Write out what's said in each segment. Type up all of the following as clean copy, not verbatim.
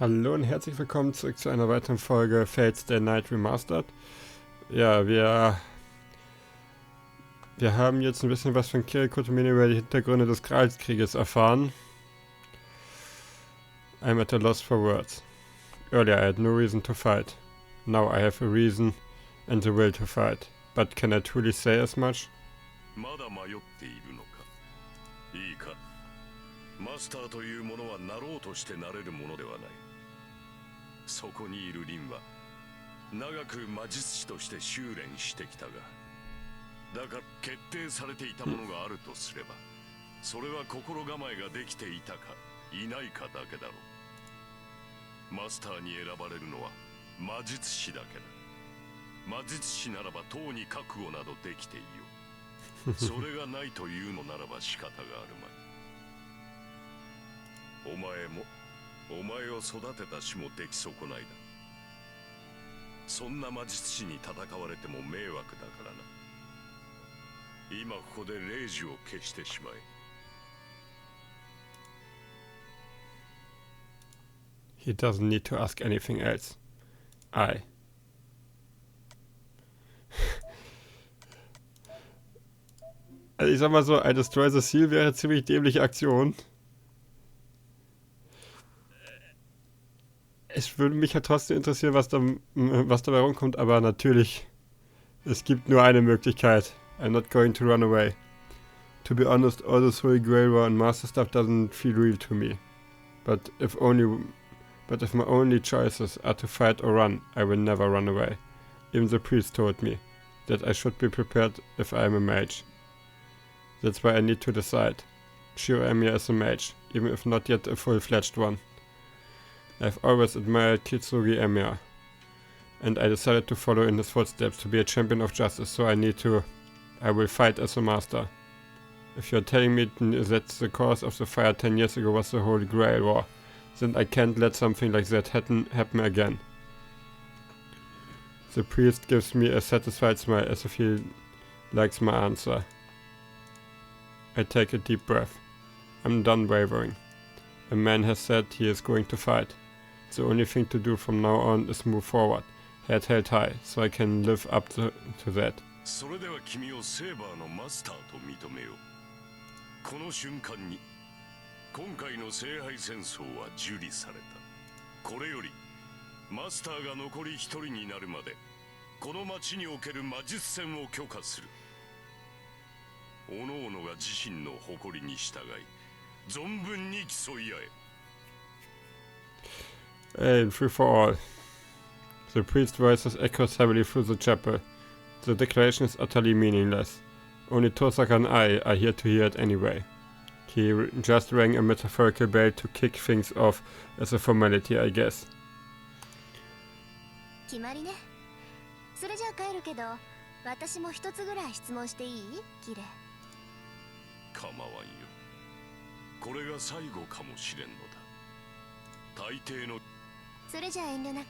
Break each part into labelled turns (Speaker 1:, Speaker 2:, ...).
Speaker 1: Hallo und herzlich willkommen zurück zu einer weiteren Folge Fate Stay Night Remastered. Ja, wir haben jetzt ein bisschen was von Kirikotomine über die Hintergründe des Gralskrieges erfahren. I'm at a loss for words. Earlier I had no reason to fight. Now I have a reason and the will to fight. But can I truly say as much?
Speaker 2: まだ迷っているのか。いいか。マスターというものはなろうとしてなれるものではない。そこにいるリンは長く魔術師として修練してきたが、だから決定されていたものがあるとすれば、それは心構えができていたかいないかだけだろう。マスターに選ばれるのは魔術師だけだ。魔術師ならばとうに覚悟などできていよう。それがないというのならば仕方があるまい。お前もお前を育てた死も出来損ないだ。そんな魔術師に戦われても迷惑だからな。今ここで霊樹を消してしまえ。
Speaker 1: He doesn't need to ask anything else. Also ich sag mal so, ein Destroy the Seal wäre eine ziemlich dämliche Aktion. Es würde mich ja trotzdem interessieren, was dabei rumkommt, aber natürlich, es gibt nur eine Möglichkeit. I'm not going to run away. To be honest, all this Holy Grail War and Master stuff doesn't feel real to me. But if my only choices are to fight or run, I will never run away. Even the priest told me that I should be prepared if I am a mage. That's why I need to decide. Sure, Emiya is a mage, even if not yet a full-fledged one. I've always admired Kitsugi Emiya, and I decided to follow in his footsteps to be a champion of justice, so I will fight as a master. If you're telling me that the cause of the fire 10 years ago was the Holy Grail War, then I can't let something like that happen again. The priest gives me a satisfied smile as if he likes my answer. I take a deep breath. I'm done wavering. A man has said he is going to fight. The only thing to do from now on is move forward, head held high, so I can live up to that.
Speaker 2: それでは君をセーバーのマスターと認めよう。この瞬間に今回の聖杯戦争は受理された。これよりマスターが残り一人になるまでこの町における魔術戦を許可する。各々が自身の誇りに従い存分に競い合え。
Speaker 1: And free for all. The priest's voices echoes heavily through the chapel. The declaration is utterly meaningless. Only Tosaka and I are here to hear it anyway. He just rang a metaphorical bell to kick things off as a formality, I guess.
Speaker 3: 決まりね。それじゃあ帰るけど、私も一つぐらい質問していい？キレ。
Speaker 2: 構わんよ。これが最後かもしれんのだ。大抵の。
Speaker 3: それじゃあ遠慮なく。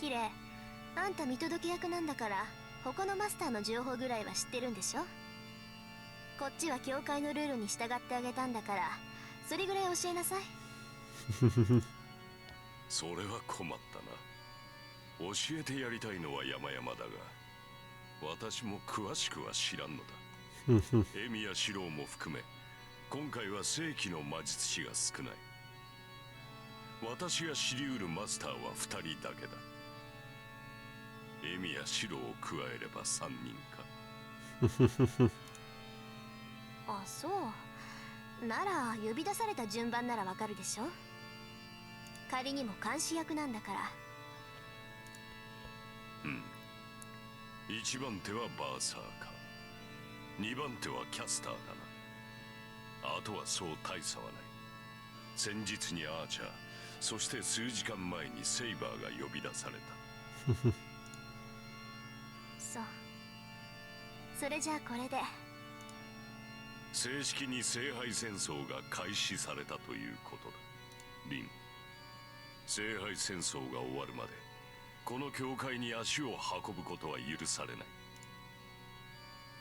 Speaker 3: キレ、あんた見届け役なんだから、他のマスターの情報ぐらいは知ってるんでしょ？こっちは教会のルールに従ってあげたんだから、それぐらい教えなさい。
Speaker 2: それは困ったな。教えてやりたいのは山々だが、私も詳しくは知らんのだ。エミやシローも含め、今回は正規の魔術師が少ない。私が知りうるマスターは2人だけだ。エミやシローを加えれば3人か。
Speaker 3: あ、そう。なら呼び出された順番ならわかるでしょ。仮にも監視役なんだから。
Speaker 2: うん。1番手はバーサーカー、2番手はキャスターだな。あとはそう大差はない。先日にアーチャー、そして数時間前にセイバーが呼び出された。
Speaker 3: そう。それじゃあこれで
Speaker 2: 正式に聖杯戦争が開始されたということだ。リン、聖杯戦争が終わるまでこの教会に足を運ぶことは許されない。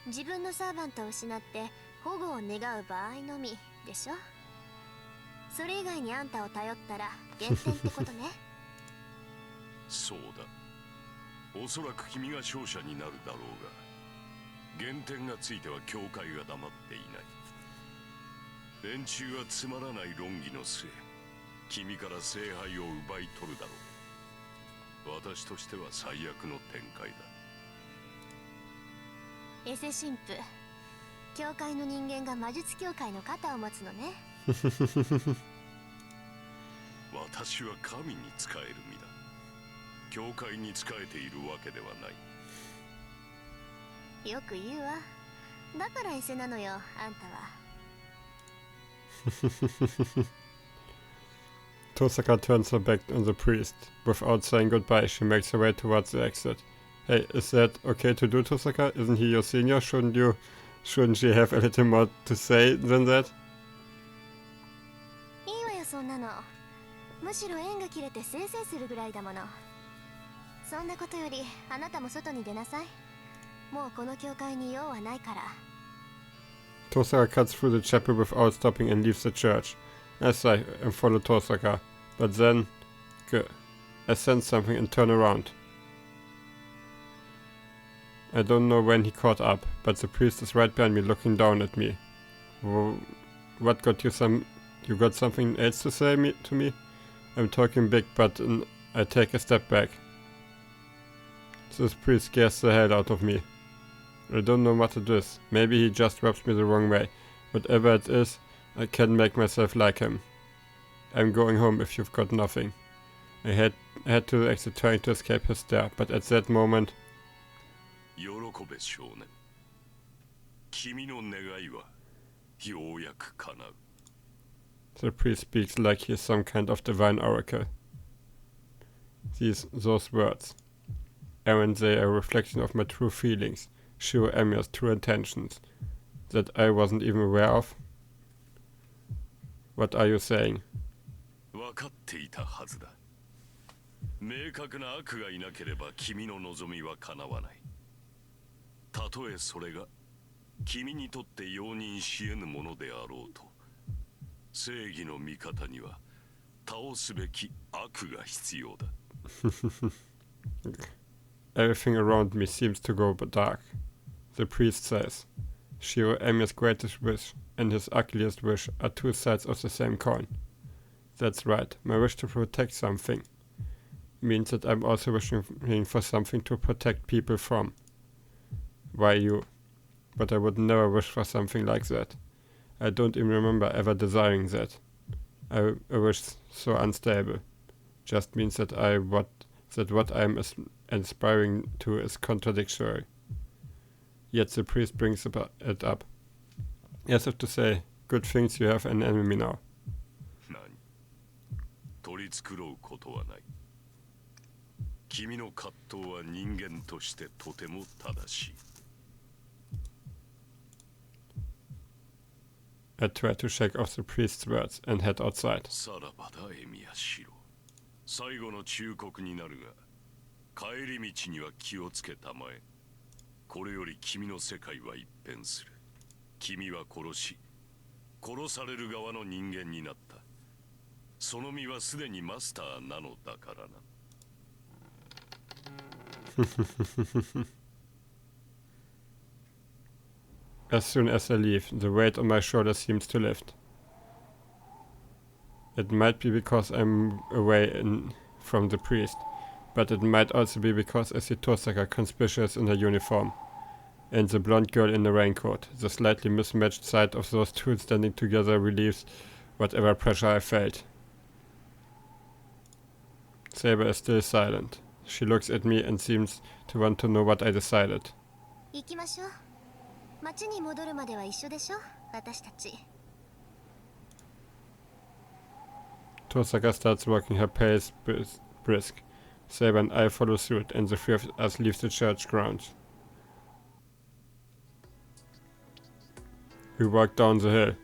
Speaker 3: 自分のサーバントを失って保護を願う場合のみでしょ。それ以外にあんたを頼ったら減点ってことね。
Speaker 2: そうだ。おそらく君が勝者になるだろうが、減点がついては教会が黙っていない。連中はつまらない論議の末、君から聖杯を奪い取るだろう。私としては最悪の展開だ。
Speaker 3: エセ神父、教会の人間が魔術協会の肩を持つのね。
Speaker 2: 私は神に仕える身だ。教会に仕えているわけではない。
Speaker 3: よく言うわ。だからエセなのよ、あんたは。
Speaker 1: Tosaka turns her back on the priest. Without saying goodbye, she makes her way towards the exit. Hey, is that okay to do, Tosaka? Isn't he your senior? Shouldn't she have a little more to say than that?
Speaker 3: いいわよ、そんなの。むしろ縁が切れてせいせいするぐらいだもの。そんなことより、あなたも外に出なさい。もうこの教会に用はないから。
Speaker 1: Tosaka cuts through the chapel without stopping and leaves the church. I sigh and follow Tosaka, but then I sense something and turn around. I don't know when he caught up, but the priest is right behind me looking down at me. What got you you got something else to say to me? I'm talking big, but I take a step back. This priest scares the hell out of me. I don't know what it is. Maybe he just rubs me the wrong way. Whatever it is, I can't make myself like him. I'm going home if you've got nothing. I head to the exit trying to escape his stare, but at that moment...
Speaker 2: 喜べ少年。君の願いはようやく叶う。
Speaker 1: The priest speaks like he is some kind of divine oracle. Those words. Aren't they a reflection of my true feelings? Shiro Emiya's true intentions? That I wasn't even aware of? What are you saying?
Speaker 2: 分かっていたはずだ。明確な悪がいなければ君の望みは叶わない。たとえそれが君にとって容認し得ぬものであろうと、正義の味方には倒すべき悪が必要だ。
Speaker 1: Everything around me seems to go dark. The priest says, Shiro Emiya's greatest wish and his ugliest wish are two sides of the same coin. That's right, my wish to protect something means that I'm also wishing for something to protect people from. Why you? But I would never wish for something like that. I don't even remember ever desiring that. A wish so unstable just means that what I'm aspiring to is contradictory. Yet the priest brings it up, as if to say, good things you have an enemy now.
Speaker 2: 取り繕うことはない。君の葛藤は人間としてとても正しい。
Speaker 1: I try to shake off the priest's words and head outside.
Speaker 2: さらばだ、エミヤシロ。最後の忠告になるが、帰り道には気をつけたまえ。これより君の世界は一変する。君は殺される側の人間になった。その身はすでにマスターなのだからな。
Speaker 1: As soon as I leave, the weight on my shoulders seems to lift. It might be because I'm away from the priest, but it might also be because I see Tosaka conspicuous in her uniform, and the blonde girl in the raincoat. The slightly mismatched sight of those two standing together relieves whatever pressure I felt. Saber is still silent. She looks at me and seems to want to know what I decided.
Speaker 3: 行きましょう。町に戻るまでは一緒でしょ、私たち。
Speaker 1: Tosaka starts walking her pace brisk. Saber and I follow suit, and the three of us leave the church grounds. We walk down the hill.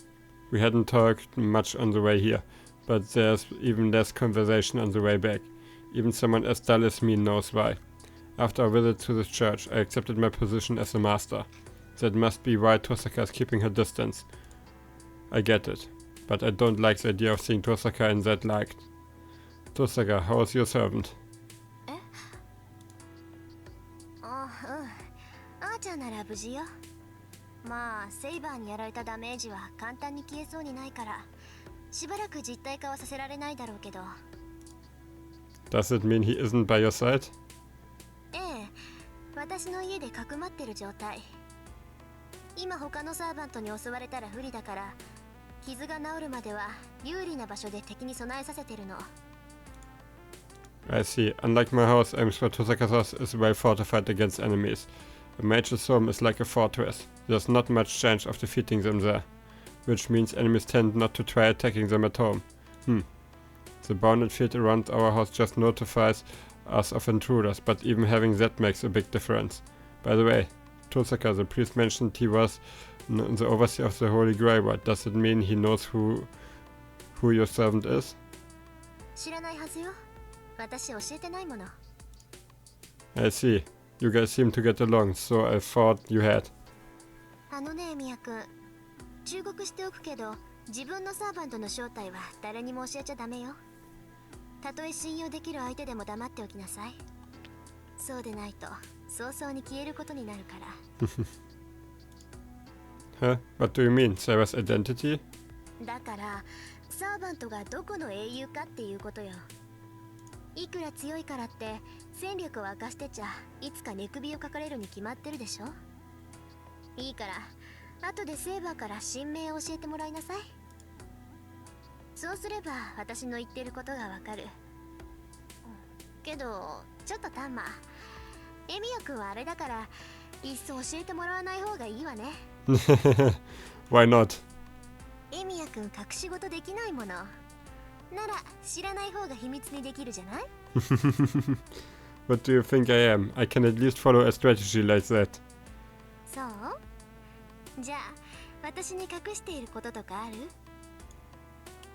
Speaker 1: We hadn't talked much on the way here, but there's even less conversation on the way back. Even someone as dull as me knows why. After our visit to the church, I accepted my position as a master. That must be why Tosaka is keeping her distance. I get it. but I don't like the idea of seeing Tosaka in that light. Tosaka, how is your servant?
Speaker 3: あーちゃんなら無事よ。まあセイバーにやられたダメージは簡単に消えそうにないからしばらく実体化はさせられないだろうけど。
Speaker 1: Does it mean he isn't by your side?
Speaker 3: ええ、私の家でかくまってる状態。今他のサーバントに襲われたら不利だから傷が治るまでは有利な場所で敵に備えさせてるの。
Speaker 1: I see. Unlike my house, Tosaka's house is well fortified against enemies. A mage's home is like a fortress. There's not much chance of defeating them there, which means enemies tend not to try attacking them at home. The bounded field around our house just notifies us of intruders, but even having that makes a big difference. By the way, Tosaka, the priest mentioned he was the overseer of the Holy Grail. Does it mean he knows who your servant is?
Speaker 3: 知らないはずよ。私教えてないもの。
Speaker 1: I see. You guys seem to get along, so I thought you had.
Speaker 3: あのね、ミヤ君。忠告しておくけど、自分のサーバントの正体は誰にも教えちゃダメよ。たとえ信用できる相手でも黙っておきなさい。そうでないと、早々に消えることになるから。
Speaker 1: Huh? What do you mean? Sarah's identity?
Speaker 3: だから、サーバントがどこの英雄かっていうことよ。いくら強いからって戦力を明かしてちゃいつか寝首をかかれるに決まってるでしょ。いいから後でセーバーから新名を教えてもらいなさい。そうすれば私の言ってることがわかる。けどちょっとタンマ、エミヤ君はあれだからいっそ教えてもらわない方がいいわね。
Speaker 1: Why not?
Speaker 3: エミヤ君隠し事できないものなら知らない方が秘密にできるじゃない？
Speaker 1: What do you think I am? I can at least follow a strategy like that.
Speaker 3: そう？じゃあ私に隠していることとかあ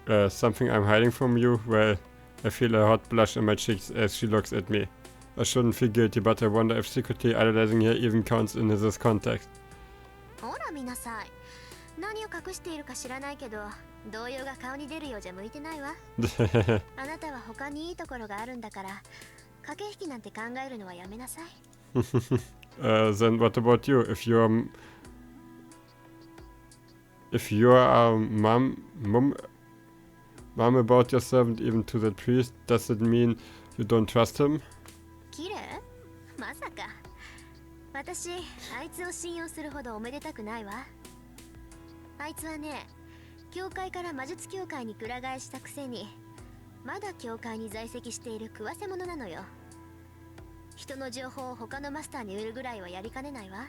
Speaker 3: る？
Speaker 1: Something I'm hiding from you? Well, I feel a hot blush in my cheeks as she looks at me. I shouldn't feel guilty, but I wonder if secretly idolizing her even counts in this context.
Speaker 3: ほら見なさい。何を隠しているか知らないけど動揺が顔に出るようじゃ向いてないわ。あなたは他にいいところがあるんだから駆け引きなんて考えるのはやめなさい。
Speaker 1: Then what about you? If you're mum about your servant even to that priest, does it mean you don't trust him?
Speaker 3: キレ？まさか。私、あいつを信用するほどおめでたくないわ。あいつはね、教会から魔術協会にくら替えしたくせに、まだ教会に在籍している食わせ者なのよ。人の情報を他のマスターに売るぐらいはやりかねないわ。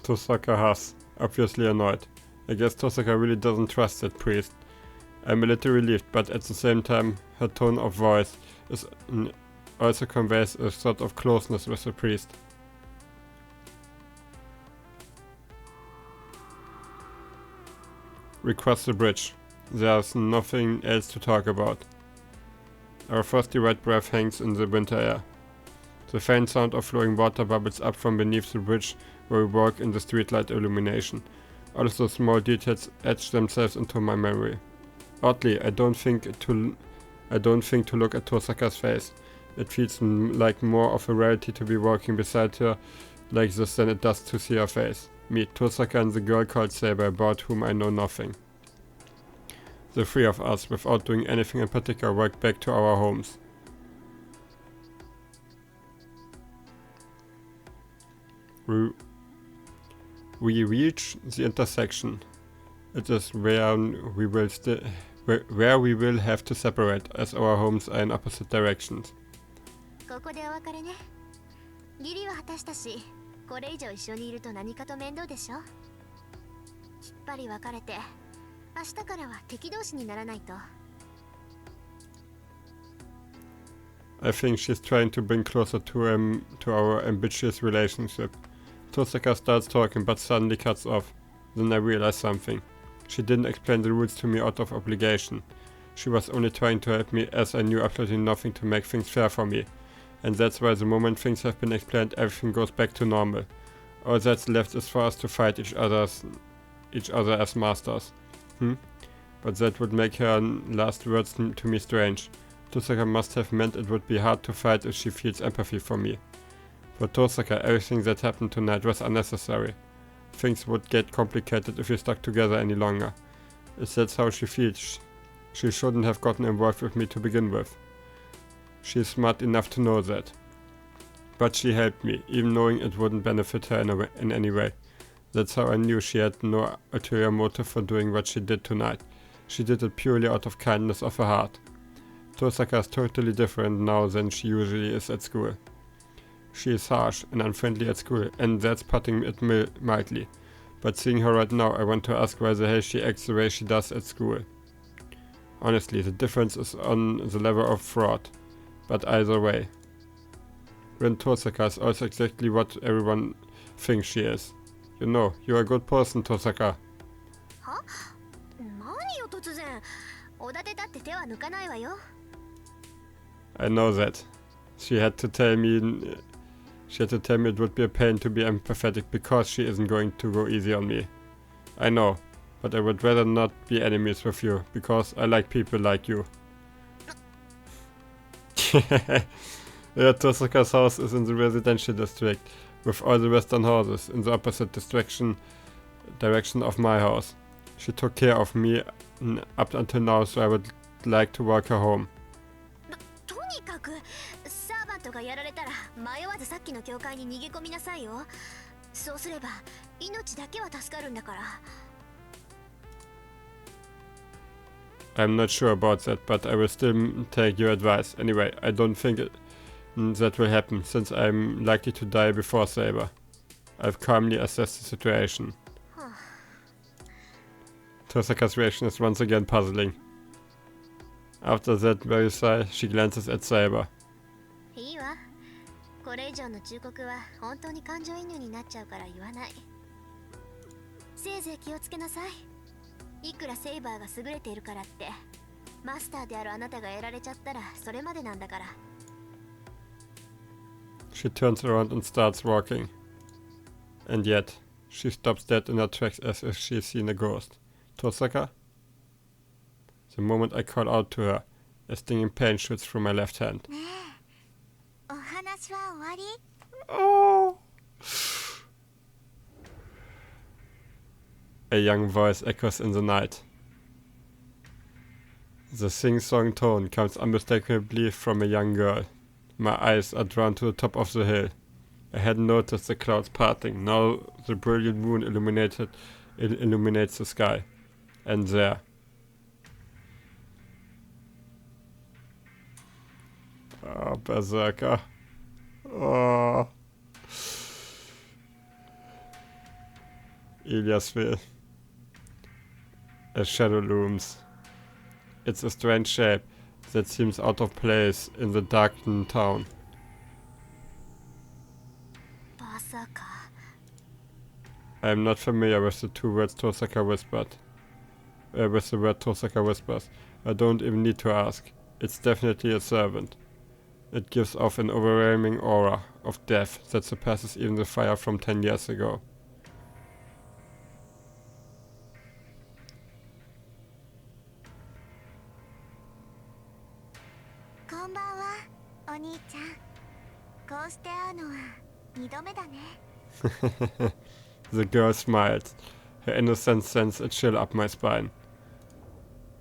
Speaker 1: Tosaka has, obviously annoyed. I guess Tosaka really doesn't trust that priest. I'm a little relieved, but at the same time, her tone of voice also conveys a sort of closeness with the priest. We cross the bridge. There's nothing else to talk about. Our frosty white breath hangs in the winter air. The faint sound of flowing water bubbles up from beneath the bridge where we walk in the streetlight illumination. All of those small details etch themselves into my memory. Oddly, I don't think to look at Tosaka's face. It feels like more of a rarity to be walking beside her like this than it does to see her face. Meet Tosaka and the girl called Saber, about whom I know nothing. The three of us, without doing anything in particular, walk back to our homes. We reach the intersection. It is where we will have to separate, as our homes are in opposite directions.
Speaker 3: ここでお別れね。義理は果たしたし、これ以上一緒にいると何かと面倒でしょ。きっぱり別れて、明日からは敵同士にならないと。
Speaker 1: I think she's trying to bring closer to our ambitious relationship. Tosaka starts talking but suddenly cuts off. Then I realize something. She didn't explain the rules to me out of obligation. She was only trying to help me, as I knew absolutely nothing to make things fair for me. And that's why the moment things have been explained, everything goes back to normal. All that's left is for us to fight each other as masters. But that would make her last words to me strange. Tosaka must have meant it would be hard to fight if she feels empathy for me. For Tosaka, everything that happened tonight was unnecessary. Things would get complicated if we stuck together any longer. If that's how she feels, she shouldn't have gotten involved with me to begin with. She's smart enough to know that. But she helped me, even knowing it wouldn't benefit her in any way. That's how I knew she had no ulterior motive for doing what she did tonight. She did it purely out of kindness of her heart. Tosaka is totally different now than she usually is at school. She is harsh and unfriendly at school, and that's putting it mildly. But seeing her right now, I want to ask why the hell she acts the way she does at school. Honestly, the difference is on the level of fraud. But either way. Rin Tosaka is also exactly what everyone thinks she is. You know, you're a good person, Tosaka.
Speaker 3: Huh? 何よ突然。おだてたって手は抜かないわよ。
Speaker 1: I know that. She had to tell me it would be a pain to be empathetic because she isn't going to go easy on me. I know, but I would rather not be enemies with you, because I like people like you. Yeah, Tosaka's house is in the residential district, with all the western houses in the opposite direction of my house. She took care of me up until now, so I would like to walk her home.
Speaker 3: とにかくサーバントがやられたら迷わずさっきの教会に逃げ込みなさいよ。そうすれば命だけは助かるんだから。
Speaker 1: I'm not sure about that, but I will still take your advice. Anyway, I don't think that will happen, since I'm likely to die before Saber. I've calmly assessed the situation. Tosaka's reaction is once again puzzling. After that very sigh, she glances at Saber.
Speaker 3: いいわ。これ以上の忠告は本当に感情移入になっちゃうから言わない。せいぜい気をつけなさい。いくらセイバーが優れているからって、マスターであるあなたがやられちゃったらそれまでなんだから。
Speaker 1: She turns around and starts walking. And yet, she stops dead in her tracks as if she's seen a ghost. Tosaka? The moment I call out to her, a stinging pain shoots through my left hand. Oh! A young voice echoes in the night. The sing-song tone comes unmistakably from a young girl. My eyes are drawn to the top of the hill. I hadn't noticed the clouds parting. Now the brilliant moon illuminates the sky. And there. Oh, Berserker. Oh. Illyasviel. A shadow looms. It's a strange shape that seems out of place in the darkened town.
Speaker 3: Berserker.
Speaker 1: I am not familiar with the two words Tosaka whispered. With the word Tosaka whispers. I don't even need to ask. It's definitely a servant. It gives off an overwhelming aura of death that surpasses even the fire from 10 years ago. The girl smiled. Her innocence sends a chill up my spine.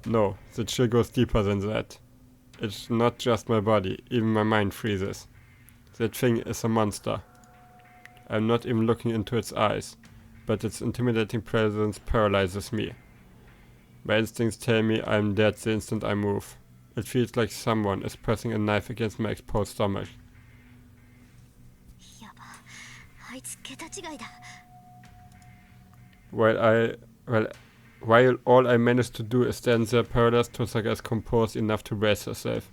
Speaker 1: No, the chill goes deeper than that. It's not just my body, even my mind freezes. That thing is a monster. I'm not even looking into its eyes, but its intimidating presence paralyzes me. My instincts tell me I'm dead the instant I move. It feels like someone is pressing a knife against my exposed stomach. While all I managed to do is stand there paralyzed, Tosaka is composed enough to brace herself.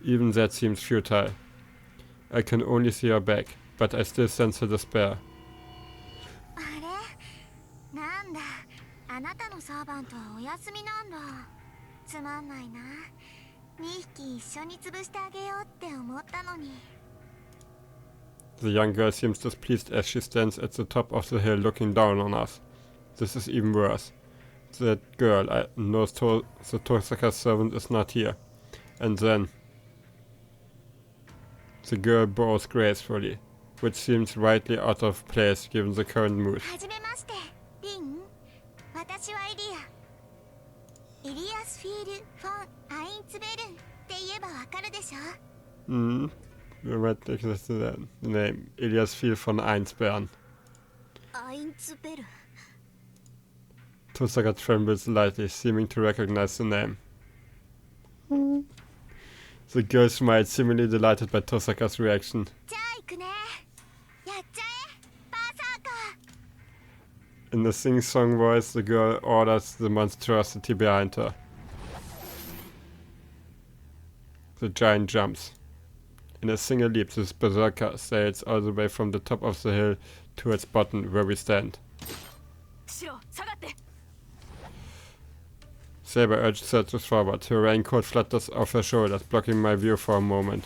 Speaker 1: Even that seems futile. I can only see her back, but I still sense her despair. The young girl seems displeased as she stands at the top of the hill looking down on us. This is even worse. That girl knows the Tosaka's servant is not here. And then the girl bows gracefully, which seems rightly out of place given the current mood.
Speaker 3: はじめまして、リン。私はイリア。イリアスフィール・フォン・アインツベルンって言えばわかるでしょ。
Speaker 1: You might exist the name Illyasviel von Einzbern.
Speaker 3: アインツベルン。
Speaker 1: Tosaka trembles lightly, seeming to recognize the name. The girl smiles, seemingly delighted by Tosaka's reaction.
Speaker 3: じゃあ行くね。やっちゃえ、バーサーカー。
Speaker 1: In a sing-song voice, the girl orders the monstrosity behind her. The giant jumps. In a single leap, this berserker sails all the way from the top of the hill to its bottom, where we stand. Saber urged Cedric forward. Her raincoat flutters off her shoulders, blocking my view for a moment.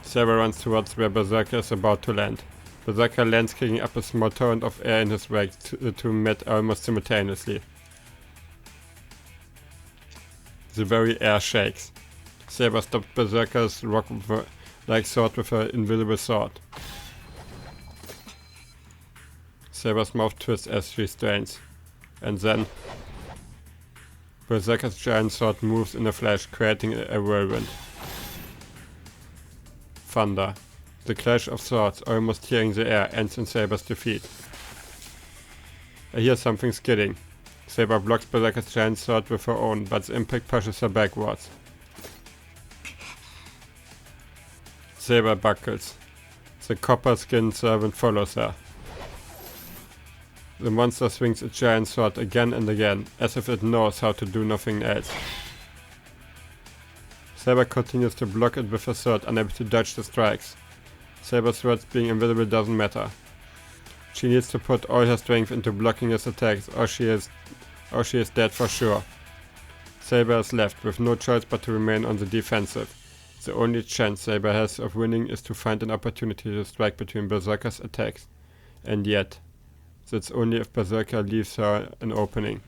Speaker 1: Saber runs towards where Berserker is about to land. Berserker lands, kicking up a small torrent of air in his wake. The two met almost simultaneously. The very air shakes. Saber stops Berserker's rock-like sword with her invisible sword. Saber's mouth twists as she strains. And then Berserker's giant sword moves in a flash, creating a whirlwind. Thunder. The clash of swords, almost tearing the air, ends in Saber's defeat. I hear something skidding. Saber blocks Berserker's giant sword with her own, but the impact pushes her backwards. Saber buckles. The copper-skinned servant follows her. The monster swings its giant sword again and again, as if it knows how to do nothing else. Saber continues to block it with her sword, unable to dodge the strikes. Saber's sword being invisible doesn't matter. She needs to put all her strength into blocking his attacks, or she is dead for sure. Saber is left with no choice but to remain on the defensive. The only chance Saber has of winning is to find an opportunity to strike between Berserker's attacks. And yet, that's only if Berserker leaves her an opening.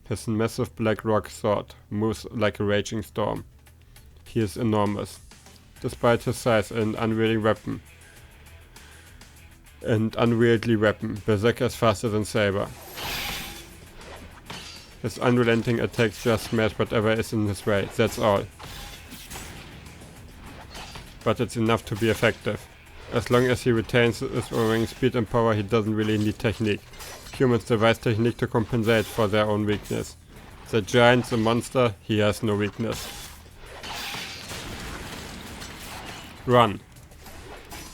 Speaker 1: His massive black rock sword moves like a raging storm. He is enormous. Despite his size and unwieldy weapon, Berserker is faster than Saber. His unrelenting attacks just smash whatever is in his way, that's all. But it's enough to be effective. As long as he retains his overwhelming speed and power, he doesn't really need technique. Humans devise technique to compensate for their own weakness. The giant, the monster, he has no weakness. Run.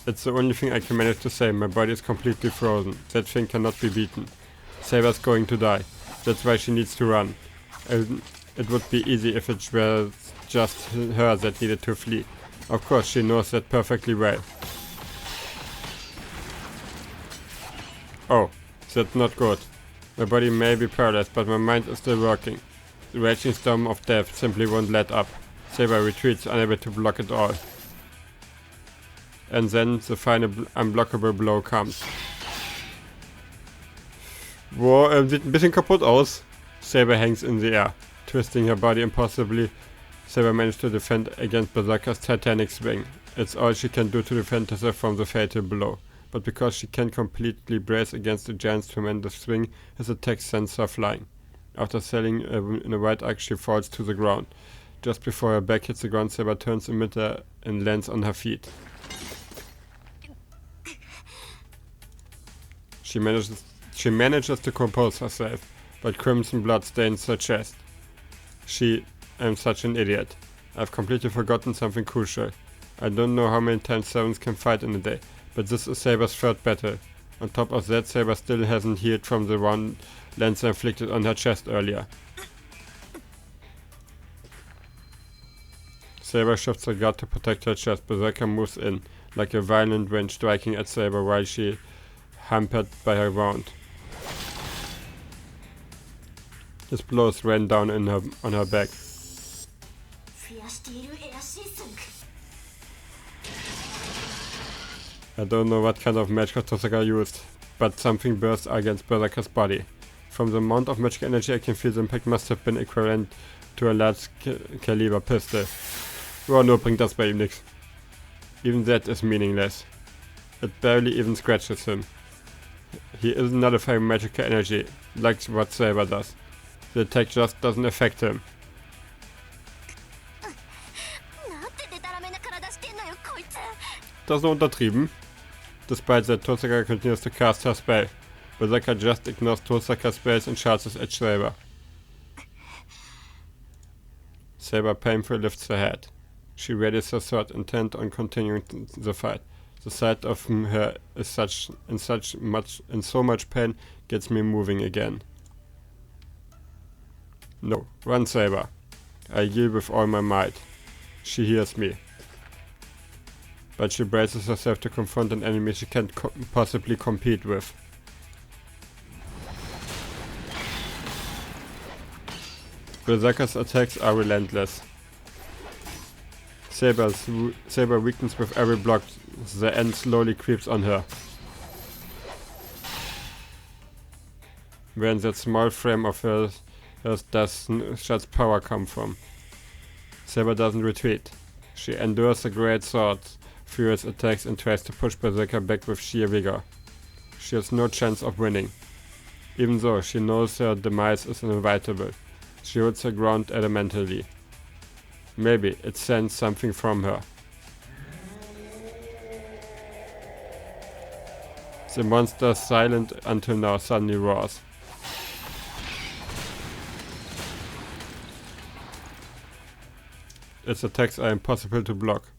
Speaker 1: It's the only thing I can manage to say. My body is completely frozen. That thing cannot be beaten. Saber's going to die. That's why she needs to run. It would be easy if it were just her that needed to flee. Of course, she knows that perfectly well. Oh, that's not good. My body may be paralyzed, but my mind is still working. The raging storm of death simply won't let up. Saber retreats, unable to block it all. And then the final unblockable blow comes. Wow, sieht ein bisschen kaputt aus. Saber hangs in the air, twisting her body impossibly. Saber managed to defend against Berserker's titanic swing. It's all she can do to defend herself from the fatal blow. But because she can't completely brace against the giant's tremendous swing, his attack sends her flying. After sailing in a wide arc, she falls to the ground. Just before her back hits the ground, Saber turns in midair and lands on her feet. She manages to compose herself, but crimson blood stains her chest. I'm such an idiot. I've completely forgotten something crucial. I don't know how many times servants can fight in a day, but this is Saber's third battle. On top of that, Saber still hasn't healed from the one Lancer inflicted on her chest earlier. Saber shifts her guard to protect her chest. Berserker moves in, like a violent wind, striking at Saber while she hampered by her wound. His blows rain down on her back. I don't know what kind of magic Tosaka used, but something burst against Berserker's body. From the amount of magic energy I can feel, the impact must have been equivalent to a large caliber pistol. Oh, nur bringt das bei ihm nichts. Even that is meaningless. It barely even scratches him. He isn't nullifying magical energy, like what Saber does. The attack just doesn't affect him. Das ist nur untertrieben. Despite that, Tosaka continues to cast her spell. Berserker just ignores Tosaka's spells and charges at Saber. Saber painfully lifts her head. She readies her sword, intent on continuing the fight. The sight of her is in so much pain gets me moving again. No, run, Saber. I yell with all my might. She hears me. But she braces herself to confront an enemy she can't possibly compete with. Berserker's attacks are relentless. Saber weakens with every block. The end slowly creeps on her. Where in that small frame of hers does Shad's power come from? Saber doesn't retreat. She endures the great sword's furious attacks and tries to push Berserker back with sheer vigor. She has no chance of winning. Even though she knows her demise is inevitable, she holds her ground adamantly. Maybe it sends something from her. The monster, silent until now, suddenly roars. Its attacks are impossible to block.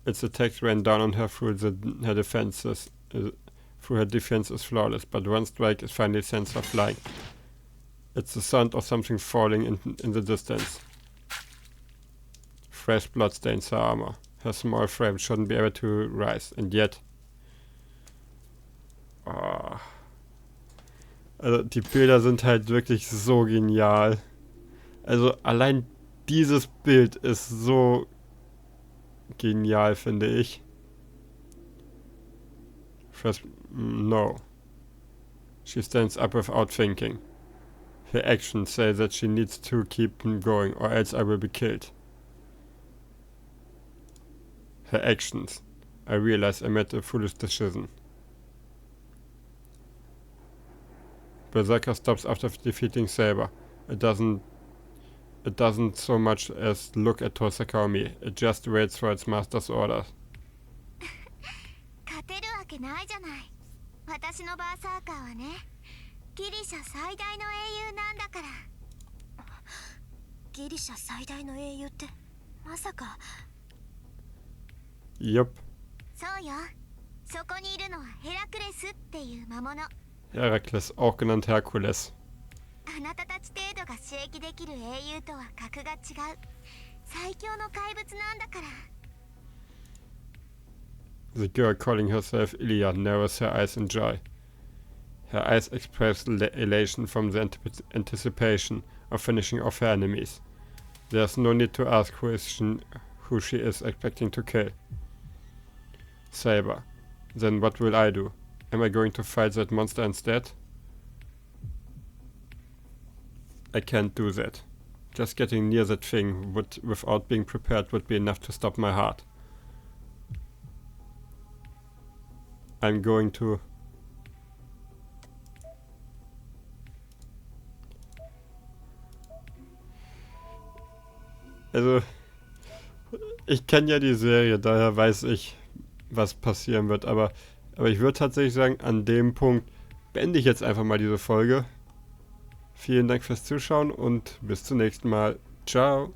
Speaker 1: Its attacks rain down on her through her defenses. Through her defense is flawless, but one strike is finally sends her flying. It's the sound of something falling in the distance. Fresh blood stains her armor. Her small frame shouldn't be able to rise, and yet... Oh. Also die Bilder sind halt wirklich so genial. Also allein dieses Bild ist so genial, finde ich. First, no. She stands up without thinking. Her actions say that she needs to keep going, or else I will be killed. Her actions. I realize I made a foolish decision. Berserker stops after defeating Saber. It doesn't so much as look at Tosaka or me. It just waits for its master's orders.
Speaker 3: 勝てるわけないじゃない。私のバーサーカーはね、ギリシャ最大の英雄なんだから。ギリシャ最大の英雄ってまさか。
Speaker 1: Yup.
Speaker 3: そうよ。そこにいるのはヘラクレスっていう魔物。
Speaker 1: Herakles, auch genannt Herkules.
Speaker 3: あなたたち程度が刺激できる英雄とは格が違う。最強の怪物なんだから。
Speaker 1: The girl calling herself Ilya narrows her eyes in joy. Her eyes express elation from the anticipation of finishing off her enemies. There's no need to ask who she is expecting to kill. Saber. Then what will I do? Am I going to fight that monster instead? I can't do that. Just getting near that thing without being prepared would be enough to stop my heart. I'm going to... Also, ich kenne ja die Serie, daher weiß ich, was passieren wird, aber ich würde tatsächlich sagen, an dem Punkt beende ich jetzt einfach mal diese Folge. Vielen Dank fürs Zuschauen und bis zum nächsten Mal. Ciao!